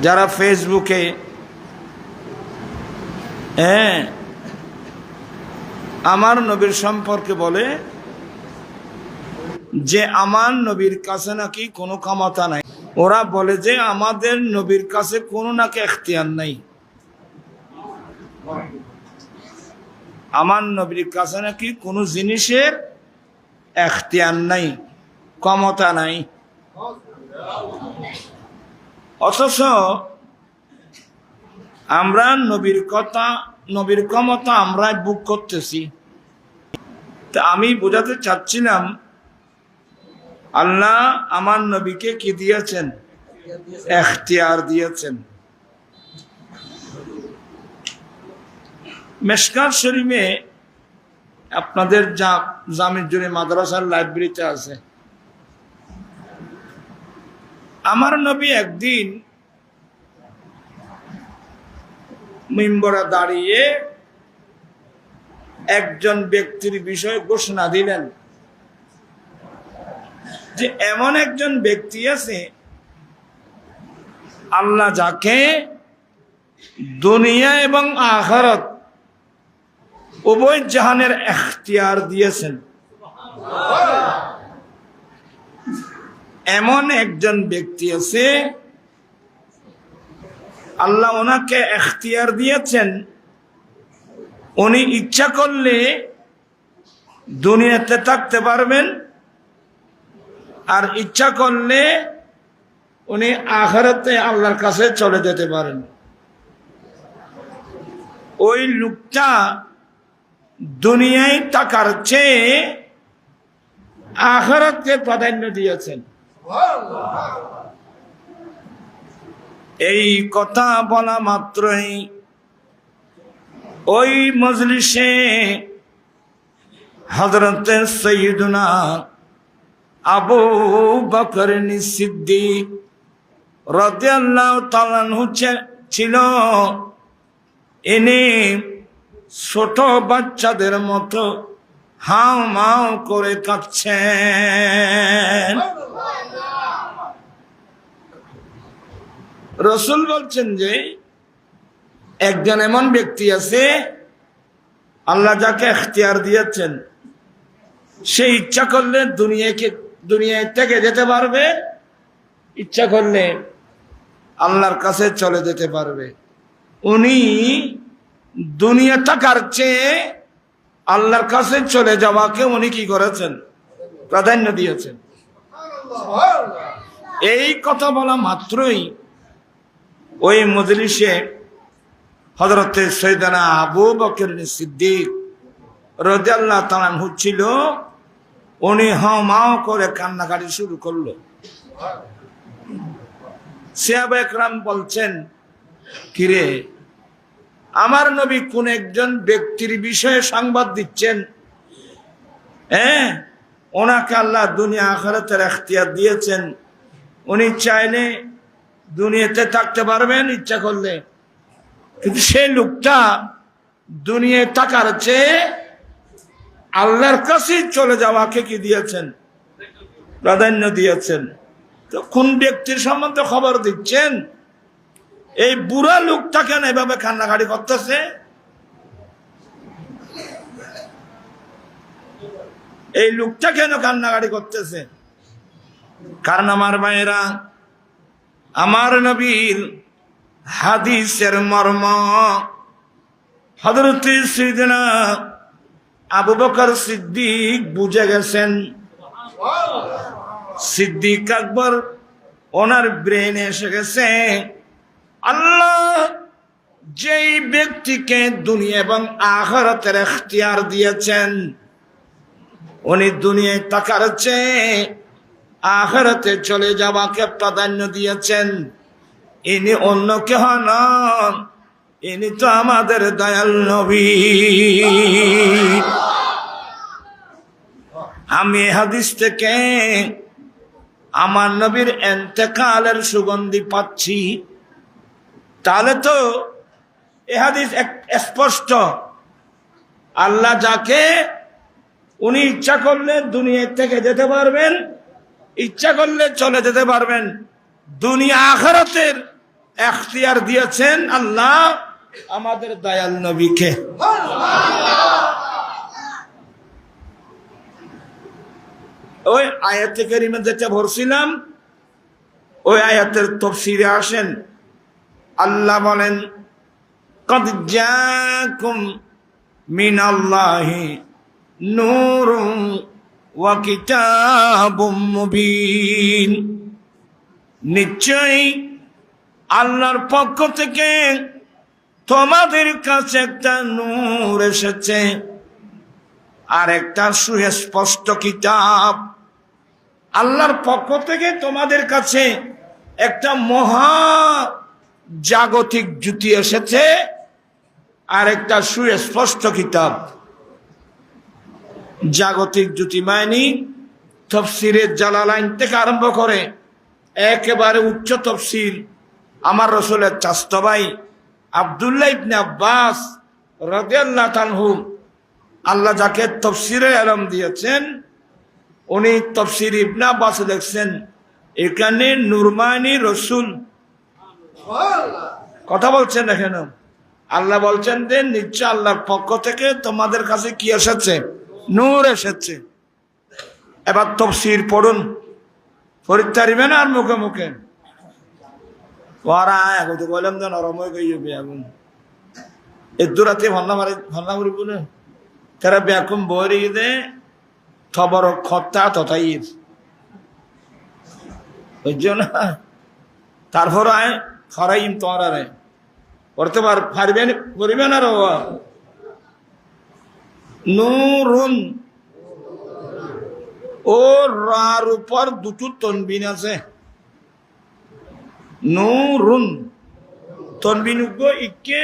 যারা ফেসবুকে আমার নবীর সম্পর্কে বলে যে আমার নবীর কাছে নাকি কোনো ক্ষমতা নাই, ওরা বলে যে আমাদের নবীর কাছে কোনো নাকি এখতিয়ার নাই, আমার নবীর কাছে নাকি কোনো জিনিসের এখতিয়ার নাই, ক্ষমতা নাই। অথচ আমরা নবীর ক্ষমতা আমরা বুক করতেছি। তা আমি বোঝাতে চাচ্ছিলাম আল্লাহ আমার নবীকে কি দিয়েছেন? এখতিয়ার দিয়েছেন। মেশকাত শরীফে আপনাদের জামিউদ্দিন মাদ্রাসার লাইব্রেরিতে আছে, আমার নবী একদিন মিম্বরে দাঁড়িয়ে একজন ব্যক্তির বিষয়ে ঘোষণা দিলেন যে এমন একজন ব্যক্তি আছে আল্লাহ যাকে দুনিয়া এবং আখিরাত উভয় জাহানের এখতিয়ার দিয়েছেন। এমন একজন ব্যক্তি আছে আল্লাহ ওনাকে এখতিয়ার দিয়েছেন, উনি ইচ্ছা করলে দুনিয়াতে থাকতে পারবেন, আর ইচ্ছা করলে উনি আখিরাতে আল্লাহর কাছে চলে যেতে পারেন। ওই লোকটা দুনিয়ায় থাকার চেয়ে আখিরাতকে প্রাধান্য দিয়েছেন। এই কথা বলা মাত্রই ওই মজলিসে হযরত সাইয়্যিদুনা আবু বকর সিদ্দিক রাদিয়াল্লাহু তাআলা আনহু ছিল। ইনি ছোট বাচ্চাদের মতো হাউ মাউ করে কাঁদছেন। রাসূল বলছেন যে একজন এমন ব্যক্তি আছে আল্লাহ যাকে এখতিয়ার দিয়েছেন, সে ইচ্ছা করলে দুনিয়া থেকে যেতে পারবে, ইচ্ছা করলে আল্লাহর কাছে চলে যেতে পারবে। উনি দুনিয়া থাকার চেয়ে আল্লাহর কাছে চলে যাওয়াকে উনি কি করেছেন? প্রাধান্য দিয়েছেন। এই কথা বলা মাত্রই ওই মজলিসে হযরত সাইয়্যিদুনা আবু বকর সিদ্দিক রাদিয়াল্লাহু তাআলা আনহু ছিল। উনি হাউমাউ করে কান্নাকাটি শুরু করলো। সাহাবায়ে কেরাম বলছেন, কিরে আমার নবী কোন একজন ব্যক্তির বিষয়ে সংবাদ দিচ্ছেন, ওনাকে আল্লাহ দুনিয়া আখিরাতের এখতিয়ার দিয়েছেন, উনি চাইলে দুনিয়াতে থাকতে পারবেন ইচ্ছা করলে, কিন্তু সেই লোকটা দুনিয়ায় থাকার চেয়ে আল্লাহর কাছে চলে যাওয়াকে কি দিয়েছেন? প্রাধান্য দিয়েছেন। তো কোন ব্যক্তির সম্বন্ধে খবর দিচ্ছেন? এই বুড়া লোকটা কেন এভাবে কান্নাকাটি করতেছে? এই লোকটা কেন কান্নাকাটি করতেছে? কারণ আমার ভাইয়েরা, আমার নবীর হাদিসের মর্ম হযরত সাইয়্যিদুনা আবু বকর সিদ্দিক বুঝে গেছেন। সিদ্দিক আকবর ওনার ব্রেনে এসে গেছে, আল্লাহ যেই ব্যক্তিকে দুনিয়া এবং আখিরাতের এখতিয়ার দিয়েছেন, উনি দুনিয়ায় থাকার চেয়ে আখিরাতে চলে যাওয়াকে প্রাধান্য দিয়েছেন। ইনি অন্য কেহ নন, ইনি তো আমাদের দয়াল নবী। আমি হাদিস থেকে আমার নবীর ইন্তেকালের সুগন্ধি পাচ্ছি। তাহলে তো এ হাদিস স্পষ্ট, আল্লাহ যাকে উনি ইচ্ছা করলে দুনিয়া থেকে যেতে পারবেন, ইচ্ছা করলে চলে যেতে পারবেন, দুনিয়া আখিরাতের এখতিয়ার দিয়েছেন আল্লাহ আমাদের দয়াল নবীকে। ওই আয়াতে কারিমা যেটা পড়ছিলাম ওই আয়াতের তাফসীরে আসেন, আল্লাহ বলেন কদ জাআকুম মিনাল্লাহি নূরুন ওয়া কিতাবুম মুবিন, নিশ্চয়ই আল্লাহর পক্ষ থেকে তোমাদের কাছে একটা নূর এসেছে আর একটা সুস্পষ্ট কিতাব। আল্লাহর পক্ষ থেকে তোমাদের কাছে একটা মহা জাগতিক জ্যোতি এসেছে আর একটা সুস্পষ্ট কিতাব। জাগতিক জ্যোতি মানে তাফসীরে জালালাইন থেকে আরম্ভ করে একেবারে উচ্চ তাফসীর আমার রাসূলের চাচতো ভাই আব্দুল্লাহ ইবনে আব্বাস রাদিয়াল্লাহু তাআলা আল্লাহ যাকে তাফসীরে ইলম দিয়েছেন উনি তাফসীর ইবনে আব্বাস লিখছেন, এখানে নুরমানি রসুল কথা বলছেন না কেন? আল্লাহ বলছেন যে নিশ্চয় আল্লাহর পক্ষ থেকে তোমাদের কাছে কি এসেছে? নূর এসেছে। এবার তাফসীর পড়ুন, পড়িতে আর মুখে মুখে ওরা এখন তো বললাম যে নরময় গিয়ে এখন এদুরাতে ভান্না মারি বলে তারা ব্যাকুম বই দে থবর খত্তা তথাইর বুঝছো না। তারপর আয় খরাইম তোমার আরে পড়তে পারবেন পড়িবেন আর নূরুন ও রার উপর দুটো তনবিন আছে। নূরুন তনবিন ইকে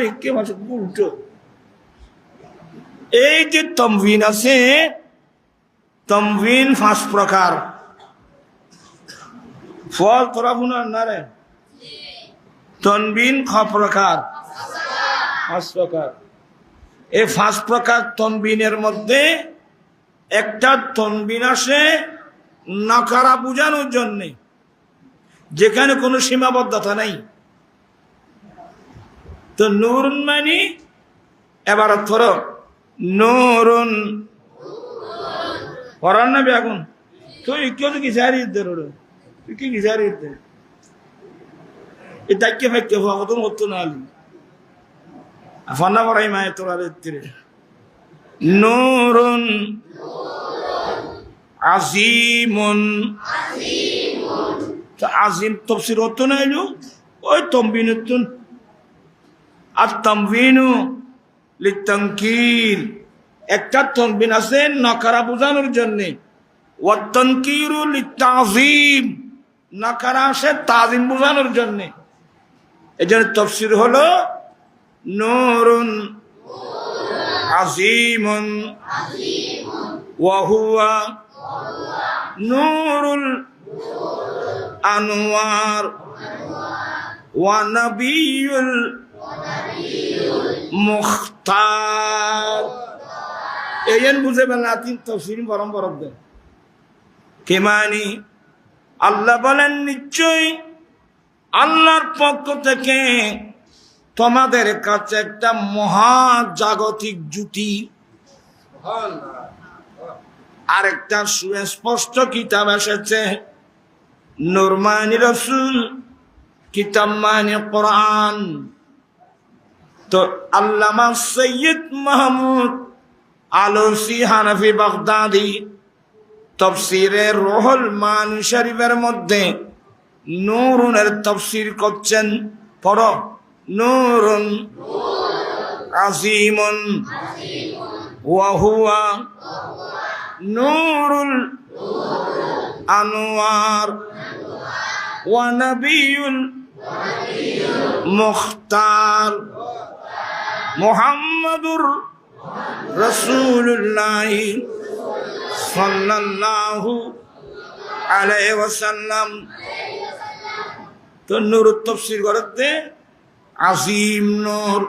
ইকে উল্টো। এই যে তমবিন আছে, তমবিন 5 প্রকার। ফল তোরা বুনার না রে, তনবিন খ প্রকার 5 প্রকার। এই 5 প্রকার তনবিনের মধ্যে একটা তনবিন আসে নাকারা বুঝানোর জন্যে, যেখানে কোনো সীমাবদ্ধতা নাই। তো নূরুন মানে এবার ধরো নূরুন পড়ার না বেগুন তুই কেউ তো কিসারি তুই কি কিসারি এ দায়িত্ব ফাইকে হতো হতো না আলু ফান্না পড়াই মায়ের তোরা নূরুন আজিমুন। আজিম তফসির হতো না এলো ওই তমবিন আর তমবিনু লিতানকির একটা তনবিন আছে নকারা বোঝানোর জন্য, ওয়া তানকিরু লিতাযীম নকারা আসে তাযীম বোঝানোর জন্য। এজন্য তাফসীর হলো নূরুন আযীমুন ওয়া হুয়া নূরুল আনওয়ার ওয়া নাবিয়ুল মুখতার। এই বুঝে বেলা তিন তফসির বরম বরফ দেন কে মানি। আল্লাহ বলেন নিশ্চয়ই আল্লাহর পক্ষ থেকে তোমাদের কাছে একটা মহাজাগতিক জ্যোতি আর একটা সুস্পষ্ট কিতাব এসেছে। নুরমানি রসুল, কিতাব মানে কোরআন। তো আল্লামা সৈয়দ মাহমুদ আলুসি হানাফি বাগদাদি তাফসীরে রুহুল মানি শরীফের মধ্যে নূরুনের তাফসীর করছেন। পড়ো নূরুন আযীমুন ওয়া হুয়া নূরুল আনওয়ার ওয়া নাবিয়ুল মুখতার মুহাম্মাদুর রাসূলুল্লাহ সাল্লাল্লাহু আলাইহি ওয়াসাল্লাম। তো নূর তাফসীর করতে আজিম নূর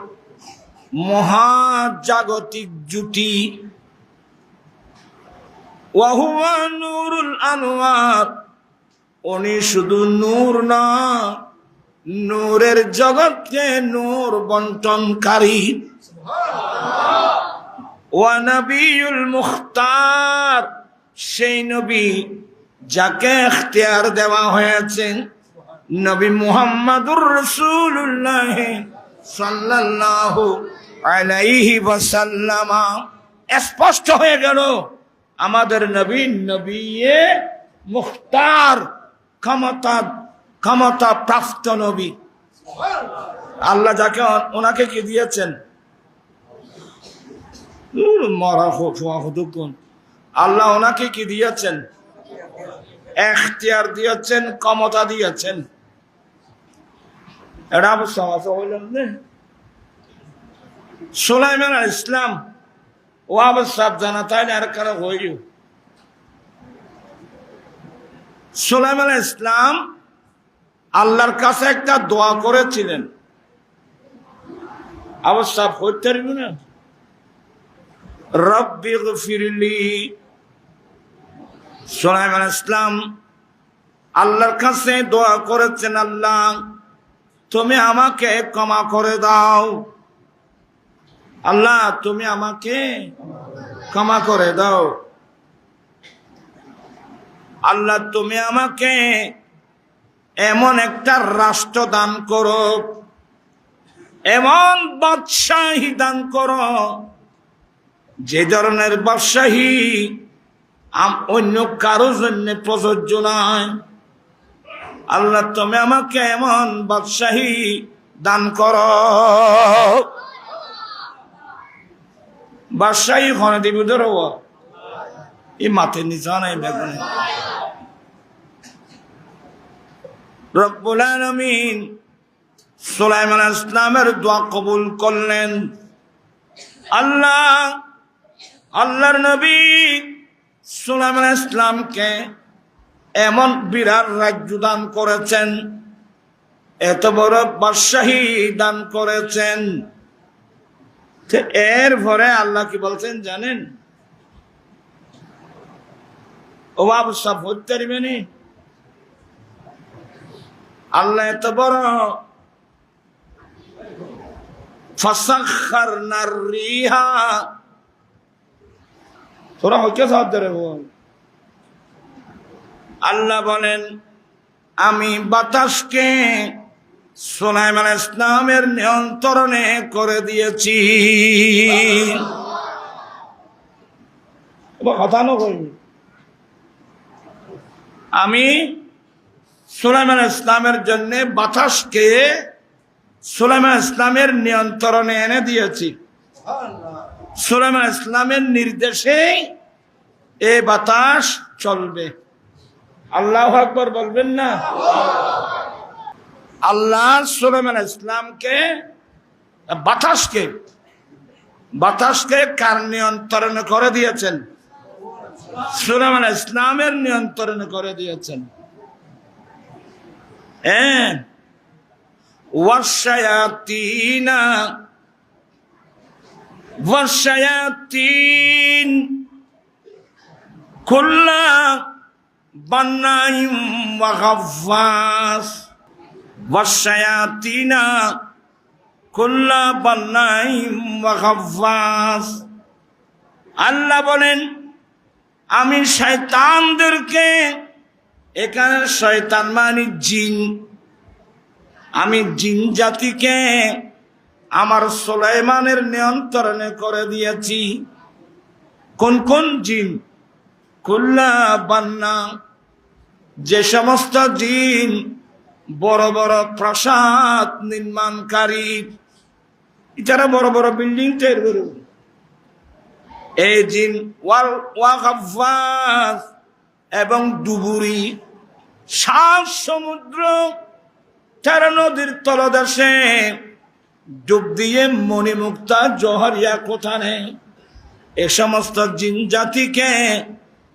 মহাজাগতিক জ্যোতি, ওয়া হুয়া নূরুল আনওয়ার উনি শুধু নূর না নূরের জগৎকে নূর বন্টনকারী, ওয়া নবিয়ুল মুখতার, সেই নবী যাকে ইখতিয়ার দেওয়া হয়েছে, নবী মুহাম্মদুর রাসূলুল্লাহ সাল্লাল্লাহু আলাইহি ওয়াসাল্লাম। স্পষ্ট হয়ে গেল আমাদের নবী নবিয়ে মুখতার, ক্ষমতা প্রাপ্ত নবী। আল্লাহ যাকে ওনাকে কি দিয়েছেন? আল্লাহ ওনাকে কি দিয়েছেন? এখতিয়ার দিয়েছেন, ক্ষমতা দিয়েছেন। এটা অবস্থা হইলেন না সুলাইমান আলাইহিস সালাম ও অবস্থা জানা তাই না? আর কারো হইল সুলাইমান আলাইহিস সালাম আল্লাহর কাছে একটা দোয়া করেছিলেন। অবস্থা হইতে পারব না। রব্বি গফিরলি, সুলাইমান আলাইহিস সালাম আল্লাহর কাছে দোয়া করেছেন, আল্লাহ তুমি আমাকে ক্ষমা করে দাও, আল্লাহ তুমি আমাকে ক্ষমা করে দাও, আল্লাহ তুমি আমাকে এমন একটা রাষ্ট্র দান করো, এমন বাদশাহী দান করো যে ধরনের বাদশাহী অন্য কারো জন্য প্রযোজ্য নয়। আল্লাহ তুমি আমাকে এমন বাদশাহী দান করো। বাদশাহী খনে দিবি ধরো এই মাথে নিচা নাই বেগুনে। রব্বুল আলামিন সুলাইমান আলাইহিস সালামের দোয়া কবুল করলেন। আল্লাহর নবী সুলাইমান আলাইহিস সালামকে এমন বিরাট রাজ্য দান করেছেন, এত বড় বাদশাহী দান করেছেন। এরপরে আল্লাহ কি বলছেন জানেন? ও বাবু সব হতে পারবেনি। আল্লাহ এত বড় ফাসাখখারনার রিহা, তোরা হইকে সাথ ধরে বল। আল্লাহ বলেন আমি বাতাসকে সুলাইমান আলাইহিস সালামের নিয়ন্ত্রণে করে দিয়েছি। কথা নয়, আমি সুলাইমান আলাইহিস সালামের জন্য বাতাসকে সুলাইমান আলাইহিস সালামের নিয়ন্ত্রণে এনে দিয়েছি। সুলাইমান আলাইহিস সালামের নির্দেশে এই বাতাস চলবে। আল্লাহু আকবার বলবেন না? আল্লাহ সুলাইমান আলাইহিস সালামকে বাতাসকে কার নিয়ন্ত্রণে করে দিয়েছেন? সুলাইমান আলাইহিস সালামের নিয়ন্ত্রণে করে দিয়েছেন। ওয়াশায়াতিন কুল্লা বান্নাইম ওয়া গাফফাস, ওয়াশায়াতিনা কুল্লা বান্নাইম ওয়া গাফফাস। আল্লাহ বলেন আমি শয়তানদেরকে, এখানে শয়তান মানে জিন, আমি জিন জাতিকে আমার সুলাইমানের নিয়ন্ত্রণে করে দিয়েছি। কোন কোন জিন? কুল্লা বান্না, যে সমস্ত জিন বড় বড় প্রাসাদ নির্মাণকারী, যারা বড় বড় বিল্ডিং তৈরি করে, এই জিন ওয়া গাফফাস, এবং ডুবুরি, সাত সমুদ্র 13 নদীর তলদেশে ডুব দিয়ে মণিমুক্তা জহরিয়া কোথা নেই, এ সমস্ত জিন জাতিকে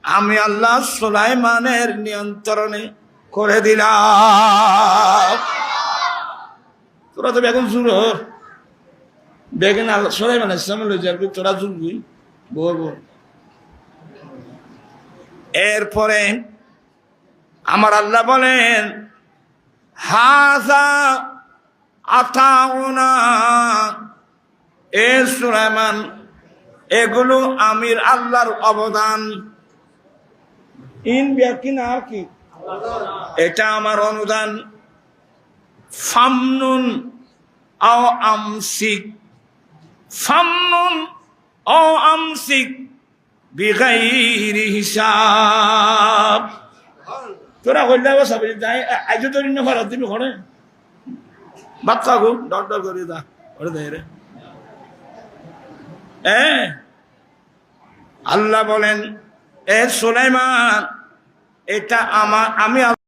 আমি আল্লাহ সুলাইমানের নিয়ন্ত্রণে করে দিলাম। তোরা তো বেগুন শুরু বেগুন আল্লাহ সুলাইমান আলাইহিস সালাম লই যাবি, তোরা জুলবি বল। এরপরে আমার আল্লাহ বলেন হাযা আতাউনা, এ সুলাইমান, এগুলো আমির আল্লাহর অবদান। ইন ব্যাকি না কি, এটা আমার অনুদান। ফামনুন আও আমসিক, ফামনুন ও আমসিক বিগাইরি হিসাব। তোরা কইলা সাবি যাই আজ তোর না ভারত দিবি ঘরে ভাত খাগো ডর ডর করে দা ওরে দে রে। আল্লাহ বলেন, এ সুলাইমান, এটা আমার, আমি